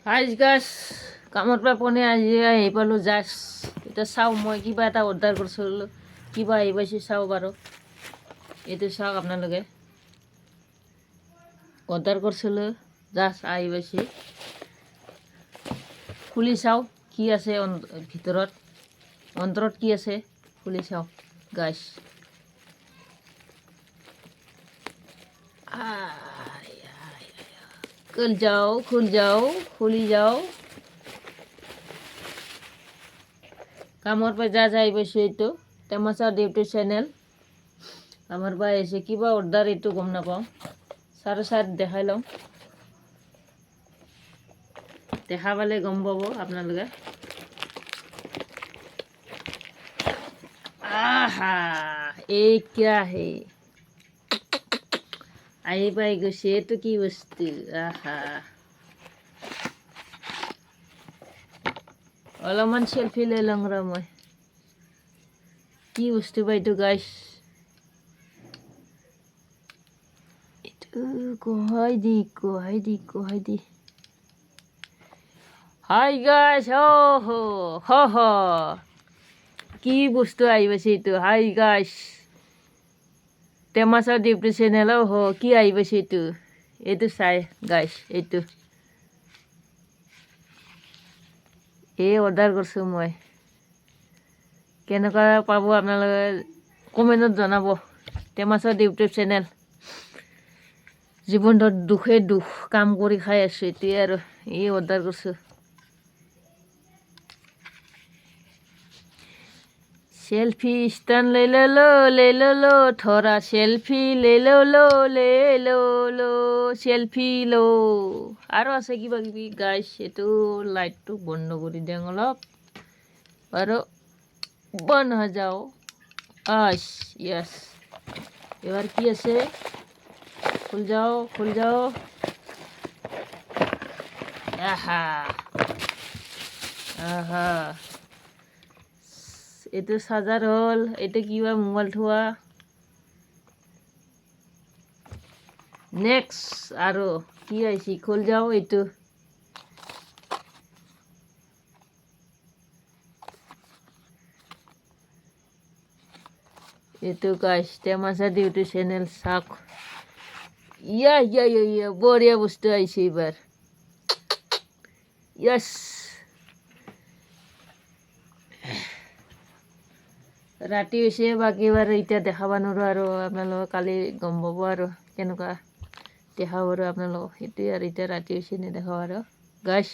আইজ গাছ কামৰ পৰা পোনে আজি আহি পালোঁ জাষ্ট এতিয়া চাওঁ মই কিবা এটা অৰ্ডাৰ কৰিছিলোঁ কিবা আহি পাইছে চাওঁ বাৰু এইটো চাওক আপোনালোকে অৰ্ডাৰ কৰিছিলোঁ জাষ্ট আহি পাইছে খুলি চাওঁ কি আছে ভিতৰত অন্তৰত কি আছে খুলি চাওঁ গাছ খুল যাও খুলি যাও কামৰ পৰা যা যাই পাইছোঁ এইটো টেমাচাৰ ইউটিউব চেনেল আমাৰ পৰা আহিছে কিবা অৰ্ডাৰ এইটো গম নাপাওঁ চাই দেখাই লওঁ দেখা পালে গম পাব আপোনালোকে আহা এই কিয়া হে আহি পাই গৈছে এইটো কি বস্তু আহা অলপমান চেলফি লৈ লওঁ ৰ মই কি বস্তু বা এইটো গাইছ এইটো কহাই দি হাই গাইছ হ কি বস্তু আহি পাইছে এইটো হাই গাইছ টেমাচাৰ ইউটিউব চেনেল কি আহি পাইছে এইটো চাই গাইছ এইটো এই অৰ্ডাৰ কৰিছোঁ মই কেনেকুৱা পাব আপোনালোকে কমেণ্টত জনাব টেমাচাৰ ইউটিউব চেনেল জীৱনটোত দুখে দুখ কাম কৰি খাই আছোঁ এতিয়া আৰু এই অৰ্ডাৰ কৰিছোঁ সেলফি স্ট্যান্ড ले लो थोड़ा सेल्फी ले लो সেলফি লো আৰু আছে কিবা কিবি গাইছ এইটো লাইটটো বন্ধ কৰি দিওঁ অলপ আৰু বন্ধ হৈ যাও ইয়েছ এবাৰ কি আছে খুল যাও আহা এইটো চাৰ্জাৰ হ'ল এইটো কিবা মোবাইল থোৱা নেক্সট আৰু কি আহিছে খুল যাও এইটো গাইছ টেমাচাৰ ইউটিউব চেনেল চাওক ইয়া বঢ়িয়া বস্তু আহিছে এইবাৰ ইয়েছ ৰাতি হৈছে বাকী বাৰু এতিয়া দেখাব নোৱাৰোঁ আৰু আপোনালোকে কালি গম পাব আৰু কেনেকুৱা দেখাব আৰু আপোনালোকক সেইটোৱে আৰু এতিয়া ৰাতি হৈছে নেদেখাওঁ আৰু গাইছ